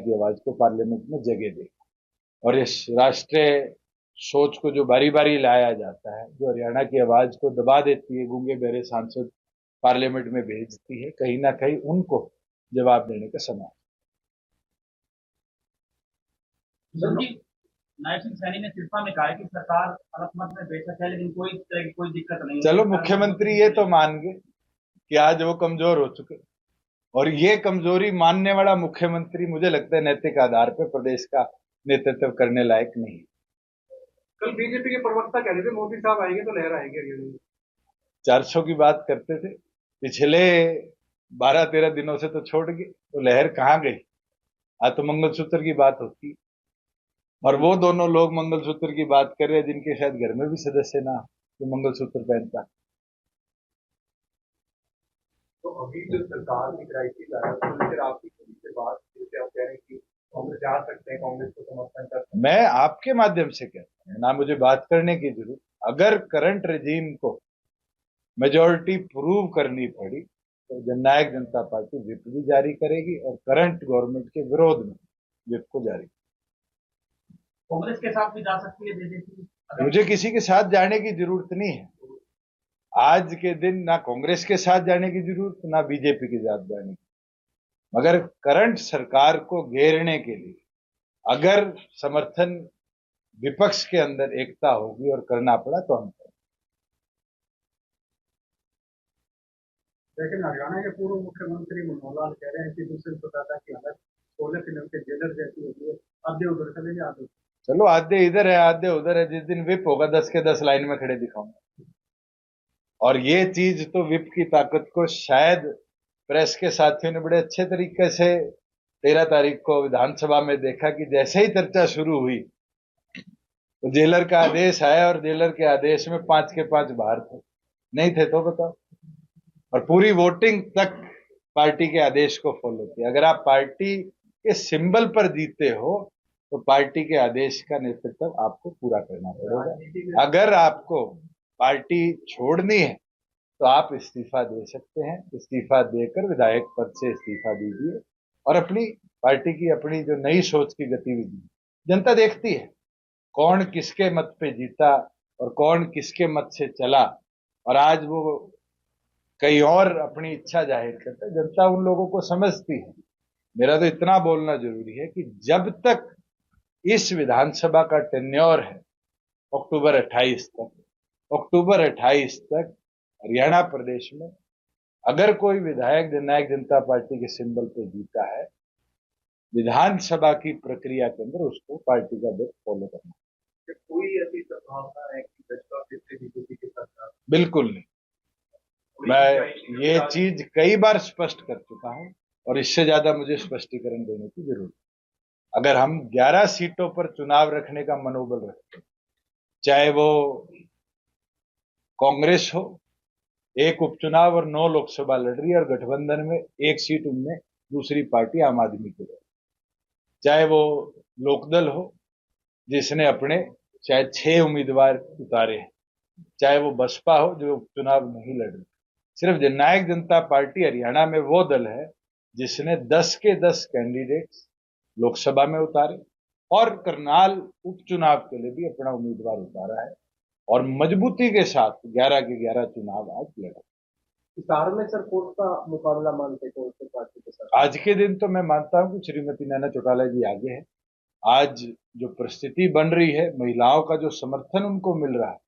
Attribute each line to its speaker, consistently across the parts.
Speaker 1: की आवाज को पार्लियामेंट में जगह देगा। और इस राष्ट्रीय सोच को जो बारी बारी लाया जाता है, जो हरियाणा की आवाज को दबा देती है, गूंगे बहरे सांसद पार्लियामेंट में भेजती है, कहीं ना कहीं उनको जवाब देने का समय।
Speaker 2: नायब सिंह सैनी ने सिरसा में कहा है कि सरकार अलग में बेशक है, लेकिन कोई तरह की कोई दिक्कत नहीं है।
Speaker 1: चलो, मुख्यमंत्री ये तो मान गए कि आज वो कमजोर हो चुके, और ये कमजोरी मानने वाला मुख्यमंत्री मुझे लगता है नैतिक आधार पर प्रदेश का नेतृत्व करने लायक नहीं।
Speaker 3: कल बीजेपी के प्रवक्ता कह रहे थे मोदी साहब आएंगे तो लहर आएगी हरियाणा में।
Speaker 1: 400 की बात करते थे, पिछले 12-13 दिनों से तो छोड़ गए, तो लहर कहां गई? आज तो मंगलसूत्र की बात होती, और वो दोनों लोग मंगलसूत्र की बात कर रहे हैं जिनके शायद घर में भी सदस्य ना जो मंगलसूत्र पहनता।
Speaker 3: तो अभी जो सरकार की क्राइसिस आ रहा है, तो फिर आपकी से बात जैसे आप कह रहे हैं कि कांग्रेस जा सकते हैं, कांग्रेस को समर्थन कर सकते हैं।
Speaker 1: मैं आपके माध्यम से कहता हूं, ना मुझे बात करने की जरूरत, अगर करंट रेजीम को मेजोरिटी प्रूव करनी पड़ी तो जननायक जनता पार्टी व्हिप भी जारी करेगी और करंट गवर्नमेंट के विरोध में व्हिप को जारी।
Speaker 2: कांग्रेस के साथ भी जा सकती है बीजेपी?
Speaker 1: मुझे किसी के साथ जाने की जरूरत नहीं है। आज के दिन ना कांग्रेस के साथ जाने की जरूरत, ना बीजेपी के साथ जाने की, मगर करंट सरकार को घेरने के लिए अगर समर्थन विपक्ष के अंदर एकता होगी और करना पड़ा तो हम करें।
Speaker 3: लेकिन हरियाणा के पूर्व मुख्यमंत्री मनोहर लाल कह रहे हैं कि दूसरे प्रकार की हालत 16 फिल्म के जेलर जैसी होती है, आधे उधर चले जाते।
Speaker 1: चलो, आधे इधर है आधे उधर है, जिस दिन विप होगा 10 के 10 लाइन में खड़े दिखाऊंगा। और ये चीज तो विप की ताकत को शायद प्रेस के साथियों ने बड़े अच्छे तरीके से 13 तारीख को विधानसभा में देखा कि जैसे ही चर्चा शुरू हुई तो जेलर का आदेश आया, और जेलर के आदेश में 5 के 5 बाहर थे। नहीं थे तो बताओ, और पूरी वोटिंग तक पार्टी के आदेश को फॉलो किया। अगर आप पार्टी के सिंबल पर जीते हो तो पार्टी के आदेश का नेतृत्व आपको पूरा करना पड़ेगा। अगर आपको पार्टी छोड़नी है तो आप इस्तीफा दे सकते हैं, इस्तीफा देकर विधायक पद से इस्तीफा दीजिए और अपनी पार्टी की अपनी जो नई सोच की गतिविधि, जनता देखती है कौन किसके मत पे जीता और कौन किसके मत से चला, और आज वो कहीं और अपनी इच्छा जाहिर करता है। जनता उन लोगों को समझती है। मेरा तो इतना बोलना जरूरी है कि जब तक इस विधानसभा का टेन्योर है अक्टूबर 28 तक हरियाणा प्रदेश में अगर कोई विधायक जननायक जनता पार्टी के सिंबल पे जीता है, विधानसभा की प्रक्रिया के अंदर उसको पार्टी का बेट फॉलो करना।
Speaker 3: कोई ऐसी संभावना है कि भाजपा फिर से बीजेपी के साथ?
Speaker 1: बिल्कुल नहीं। मैं ये चीज कई बार स्पष्ट कर चुका हूं और इससे ज्यादा मुझे स्पष्टीकरण देने की जरूरत है। अगर हम 11 सीटों पर चुनाव रखने का मनोबल रखते, चाहे वो कांग्रेस हो, एक उपचुनाव और 9 लोकसभा लड़ रही है, और गठबंधन में एक सीट उनमें दूसरी पार्टी आम आदमी की है, चाहे वो लोकदल हो जिसने अपने शायद 6 उम्मीदवार उतारे हैं, चाहे वो बसपा हो जो उपचुनाव नहीं लड़ रही। सिर्फ जननायक जनता पार्टी हरियाणा में वो दल है जिसने 10 के 10 कैंडिडेट्स लोकसभा में उतारे और करनाल उपचुनाव के लिए भी अपना उम्मीदवार उतारा है, और मजबूती के साथ 11 के 11 चुनाव आज लड़ा।
Speaker 3: हिसार में सर कौन सा मुकाबला मानते कौन से पार्टी के साथ?
Speaker 1: आज के दिन तो मैं मानता हूं कि श्रीमती नैना चौटाला जी आगे है। आज जो परिस्थिति बन रही है, महिलाओं का जो समर्थन उनको मिल रहा है,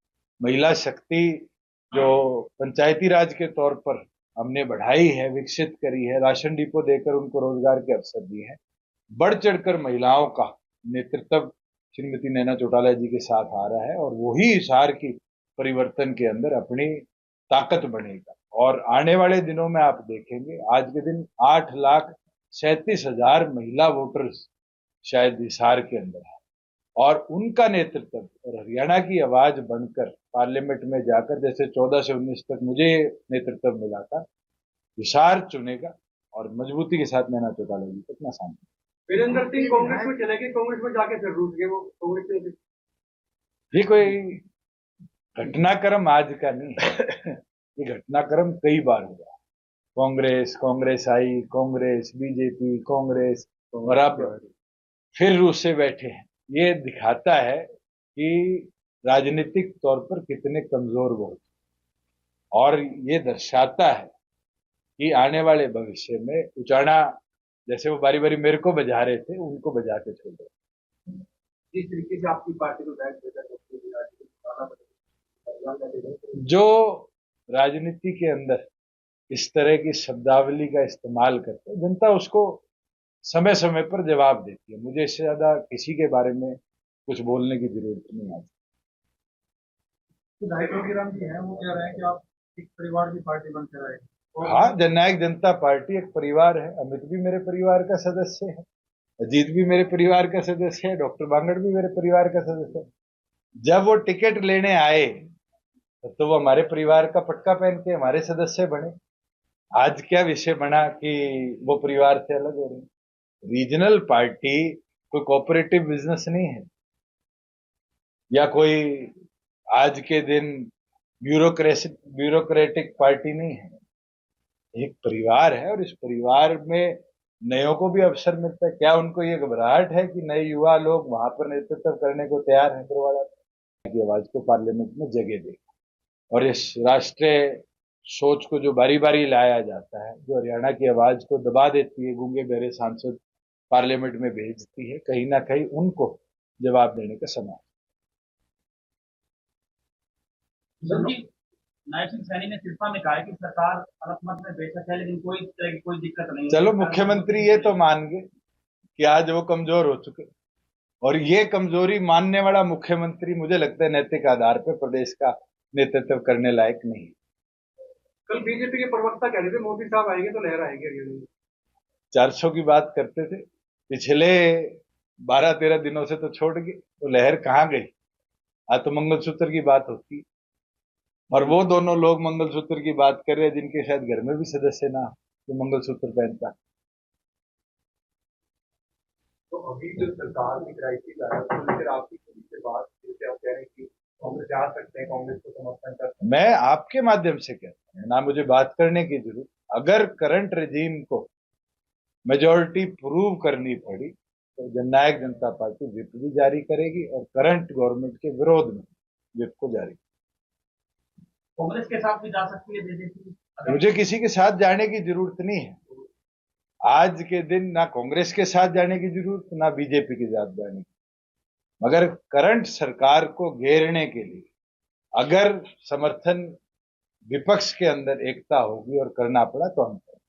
Speaker 1: महिला शक्ति जो पंचायती राज के तौर पर हमने बढ़ाई है, विकसित करी है, राशन डिपो देकर उनको रोजगार के अवसर दिए हैं, बढ़ चढ़कर महिलाओं का नेतृत्व श्रीमती नैना चौटाला जी के साथ आ रहा है, और वही हिसार की परिवर्तन के अंदर अपनी ताकत बनेगा। और आने वाले दिनों में आप देखेंगे, आज के दिन 8,37,000 महिला वोटर्स शायद हिसार के अंदर है, और उनका नेतृत्व और हरियाणा की आवाज बनकर पार्लियामेंट में जाकर, जैसे 14 से 19 तक मुझे नेतृत्व मिला था, हिसार चुनेगा और मजबूती के साथ नैना चौटाला जी को अपना सामने।
Speaker 3: वीरेंद्र सिंह कांग्रेस में चले गए, कांग्रेस में जाके फिर रूठ गए वो कांग्रेस में।
Speaker 1: ये कोई घटनाक्रम आज का नहीं है, ये घटनाक्रम कई बार हुआ। कांग्रेस आई, कांग्रेस बीजेपी, कांग्रेस और अब फिर रूस से बैठे हैं। ये दिखाता है कि राजनीतिक तौर पर कितने कमजोर वो हैं। और ये दर्शाता है कि आने वाले भविष्य में उचाना, जैसे वो बारी बारी मेरे को बजा रहे थे, उनको बजा के छोड़ रहे।
Speaker 3: जिस तरीके से आपकी पार्टी को बैठ देता
Speaker 1: जो राजनीति के अंदर इस तरह की शब्दावली का इस्तेमाल करते हैं, जनता उसको समय समय पर जवाब देती है। मुझे इससे ज्यादा किसी के बारे में कुछ बोलने की जरूरत नहीं आती।
Speaker 3: विधायक योगीराम जी हैं, वो कह रहे हैं कि आप एक परिवार की पार्टी बन कर आए।
Speaker 1: हाँ, जननायक जनता पार्टी एक परिवार है। अमित भी मेरे परिवार का सदस्य है, अजीत भी मेरे परिवार का सदस्य है, डॉक्टर बांगड़ भी मेरे परिवार का सदस्य है। जब वो टिकट लेने आए तो वो हमारे परिवार का पटका पहन के हमारे सदस्य बने। आज क्या विषय बना कि वो परिवार से अलग हो रहे। रीजनल पार्टी कोई कोऑपरेटिव बिजनेस नहीं है, या कोई आज के दिन ब्यूरोक्रेटिक पार्टी नहीं है। एक परिवार है, और इस परिवार में नयों को भी अवसर मिलता है। क्या उनको ये घबराहट है कि नए युवा लोग वहां पर नेतृत्व करने को तैयार हैं? बरवाड़ा की आवाज को पार्लियामेंट में जगह दे, और इस राष्ट्रीय सोच को जो बारी बारी लाया जाता है, जो हरियाणा की आवाज को दबा देती है, गूंगे बहरे सांसद पार्लियामेंट में भेजती है, कहीं ना कहीं उनको जवाब देने का समय।
Speaker 2: नायब सिंह सैनी ने सिरसा में कहा है कि सरकार अलग में बेशक है, लेकिन कोई तरह की कोई दिक्कत नहीं है।
Speaker 1: चलो, मुख्यमंत्री ये तो मान गए कि आज वो कमजोर हो चुके, और ये कमजोरी मानने वाला मुख्यमंत्री मुझे लगता है नैतिक आधार पर प्रदेश का नेतृत्व करने लायक नहीं।
Speaker 3: कल बीजेपी के प्रवक्ता कह रहे थे मोदी साहब आएंगे तो लहर आएगी हरियाणा में।
Speaker 1: 400 की बात करते थे, पिछले 12-13 दिनों से तो छोड़ गए, तो लहर कहाँ गई? आज तो मंगलसूत्र की बात होती, और वो दोनों लोग मंगलसूत्र की बात कर रहे हैं जिनके शायद घर में भी सदस्य ना तो मंगलसूत्र पहनता।
Speaker 3: तो अभी जो सरकार की क्राइसिस आ रहा है, तो लेकर आपकी खुद से बात, जैसे आप कह रहे हैं कि कांग्रेस जा सकते हैं, कांग्रेस को समर्थन कर सकते हैं।
Speaker 1: मैं आपके माध्यम से कहता हूं, ना मुझे बात करने की जरूरत। अगर करंट रेजीम को मेजोरिटी प्रूव करनी पड़ी तो जननायक जनता पार्टी विप भी जारी करेगी, और करंट गवर्नमेंट के विरोध में विप को जारी।
Speaker 2: कांग्रेस के साथ भी जा सकती है बीजेपी?
Speaker 1: मुझे किसी के साथ जाने की जरूरत नहीं है। आज के दिन ना कांग्रेस के साथ जाने की जरूरत, ना बीजेपी के साथ जाने की। मगर करंट सरकार को घेरने के लिए अगर समर्थन विपक्ष के अंदर एकता होगी और करना पड़ा तो हम करें।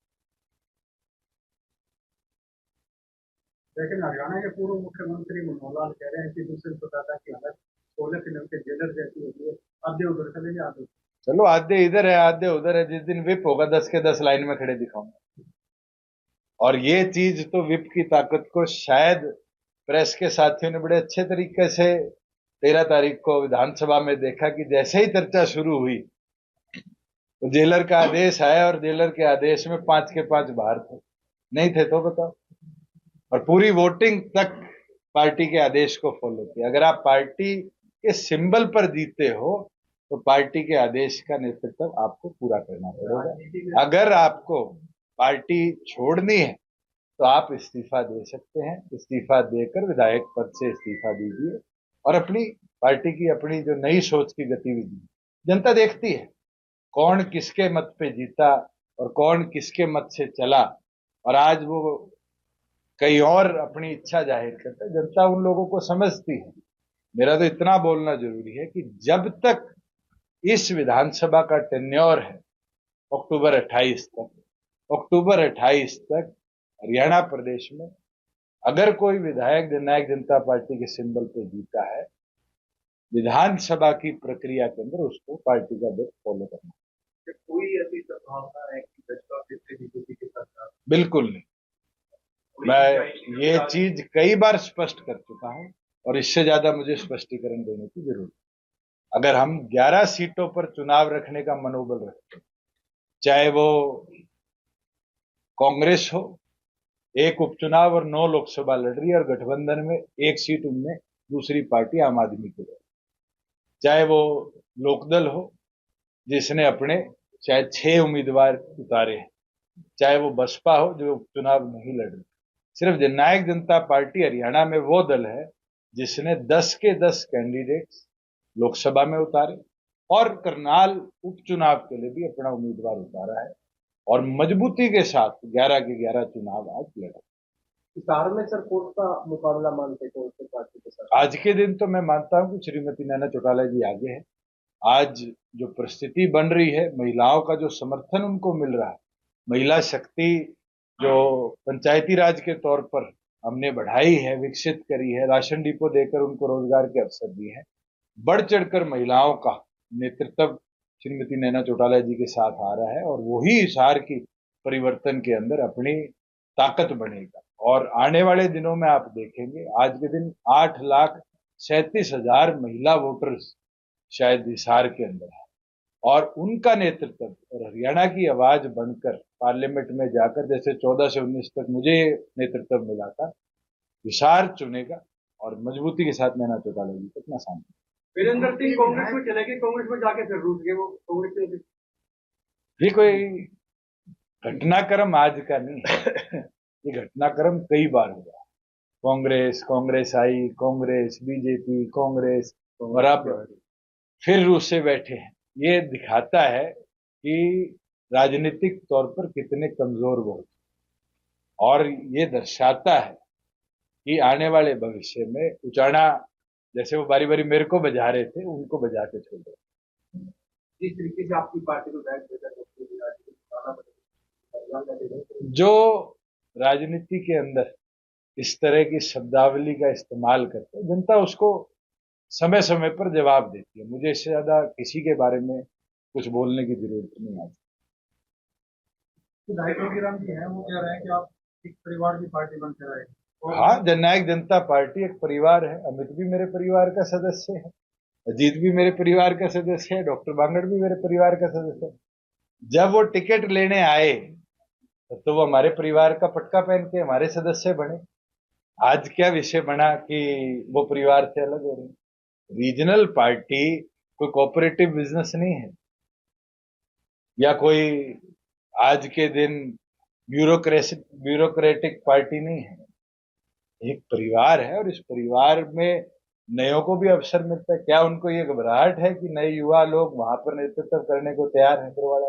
Speaker 3: लेकिन हरियाणा के पूर्व मुख्यमंत्री मनोहर लाल कह रहे हैं कि दूसरे प्रदाता की हालत 16 फिल्म के जेलर जैसी होती है। आधे उधर चले जाए, आधे।
Speaker 1: चलो, आधे इधर है आधे उधर है। जिस दिन विप होगा 10 के 10 लाइन में खड़े दिखाऊंगा। और ये चीज तो विप की ताकत को शायद प्रेस के साथियों ने बड़े अच्छे तरीके से 13 तारीख को विधानसभा में देखा कि जैसे ही चर्चा शुरू हुई तो जेलर का आदेश आया, और जेलर के आदेश में 5 के 5 बाहर थे। नहीं थे तो बताओ। और पूरी वोटिंग तक पार्टी के आदेश को फॉलो किया। अगर आप पार्टी के सिंबल पर जीते हो तो पार्टी के आदेश का नेतृत्व आपको पूरा करना पड़ेगा। अगर आपको पार्टी छोड़नी है तो आप इस्तीफा दे सकते हैं। इस्तीफा देकर विधायक पद से इस्तीफा दीजिए, और अपनी पार्टी की अपनी जो नई सोच की गतिविधि जनता देखती है, कौन किसके मत पे जीता और कौन किसके मत से चला, और आज वो कहीं और अपनी इच्छा जाहिर करता है। जनता उन लोगों को समझती है। मेरा तो इतना बोलना जरूरी है कि जब तक इस विधानसभा का टेन्योर है अक्टूबर 28 तक हरियाणा प्रदेश में अगर कोई विधायक जननायक जनता पार्टी के सिंबल पे जीता है, विधानसभा की प्रक्रिया के अंदर उसको पार्टी का बेट फॉलो करना।
Speaker 3: कोई ऐसी संभावना है कि भाजपा फिर से बीजेपी के साथ?
Speaker 1: बिल्कुल नहीं। मैं ये चीज कई बार स्पष्ट कर चुका हूं, और इससे ज्यादा मुझे स्पष्टीकरण देने की जरूरत है। अगर हम 11 सीटों पर चुनाव रखने का मनोबल रखते हैं, चाहे वो कांग्रेस हो, एक उपचुनाव और 9 लोकसभा लड़ रही है, और गठबंधन में एक सीट उनमें दूसरी पार्टी आम आदमी की, चाहे वो लोकदल हो जिसने अपने शायद 6 उम्मीदवार उतारे हैं, चाहे वो बसपा हो जो उपचुनाव नहीं लड़ रही, सिर्फ जननायक जनता पार्टी हरियाणा में वो दल है जिसने 10 के 10 कैंडिडेट्स लोकसभा में उतारे और करनाल उपचुनाव के लिए भी अपना उम्मीदवार उतारा है और मजबूती के साथ 11 के 11 चुनाव आज लड़ा।
Speaker 3: हिसार में सर कौन सा मुकाबला मानते हैं कौन से पार्टी के साथ?
Speaker 1: आज के दिन तो मैं मानता हूं कि श्रीमती नैना चौटाला जी आगे है। आज जो परिस्थिति बन रही है, महिलाओं का जो समर्थन उनको मिल रहा है, महिला शक्ति जो पंचायती राज के तौर पर हमने बढ़ाई है, विकसित करी है, राशन डिपो देकर उनको रोजगार के अवसर दिए हैं, बढ़ चढ़कर महिलाओं का नेतृत्व श्रीमती नैना चौटाला जी के साथ आ रहा है और वही हिसार की परिवर्तन के अंदर अपनी ताकत बनेगा। और आने वाले दिनों में आप देखेंगे, आज के दिन 8,37,000 महिला वोटर्स शायद हिसार के अंदर है और उनका नेतृत्व और हरियाणा की आवाज बनकर पार्लियामेंट में जाकर, जैसे 14 से 19 तक मुझे नेतृत्व मिला था, हिसार चुनेगा और मजबूती के साथ नैना चौटाला जी को अपना सामने।
Speaker 3: वीरेंद्र सिंह कांग्रेस में चले गए, कांग्रेस में जाके फिर रूठ गए वो कांग्रेस में।
Speaker 1: ये कोई घटनाक्रम आज का नहीं है, ये घटनाक्रम कई बार हुआ। कांग्रेस आई, कांग्रेस, बीजेपी, कांग्रेस और अब फिर रूस से बैठे हैं। ये दिखाता है कि राजनीतिक तौर पर कितने कमजोर वो और ये दर्शाता है कि आने वाले भविष्य में उचाना, जैसे वो बारी बारी मेरे को बजा रहे थे, उनको बजा के छोड़ दो।
Speaker 3: जिस तरीके से आपकी पार्टी को बैठ
Speaker 1: जो राजनीति के अंदर इस तरह की शब्दावली का इस्तेमाल करते हैं, जनता उसको समय समय पर जवाब देती है। मुझे इससे ज्यादा किसी के बारे में कुछ बोलने की जरूरत नहीं आती।
Speaker 3: विधायक योगीराम जी हैं, वो कह रहे हैं कि आप एक परिवार की पार्टी बनते रहे।
Speaker 1: हाँ, जननायक जनता पार्टी एक परिवार है। अमित भी मेरे परिवार का सदस्य है, अजीत भी मेरे परिवार का सदस्य है, डॉक्टर बांगड़ भी मेरे परिवार का सदस्य है। जब वो टिकट लेने आए तो वो हमारे परिवार का पटका पहन के हमारे सदस्य बने। आज क्या विषय बना कि वो परिवार से अलग हो रहे। रीजनल पार्टी कोई कोऑपरेटिव बिजनेस नहीं है या कोई आज के दिन ब्यूरोक्रेटिक पार्टी नहीं है। एक परिवार है और इस परिवार में नयों को भी अवसर मिलता है। क्या उनको ये घबराहट है कि नए युवा लोग वहां पर नेतृत्व करने को तैयार हैं? करवा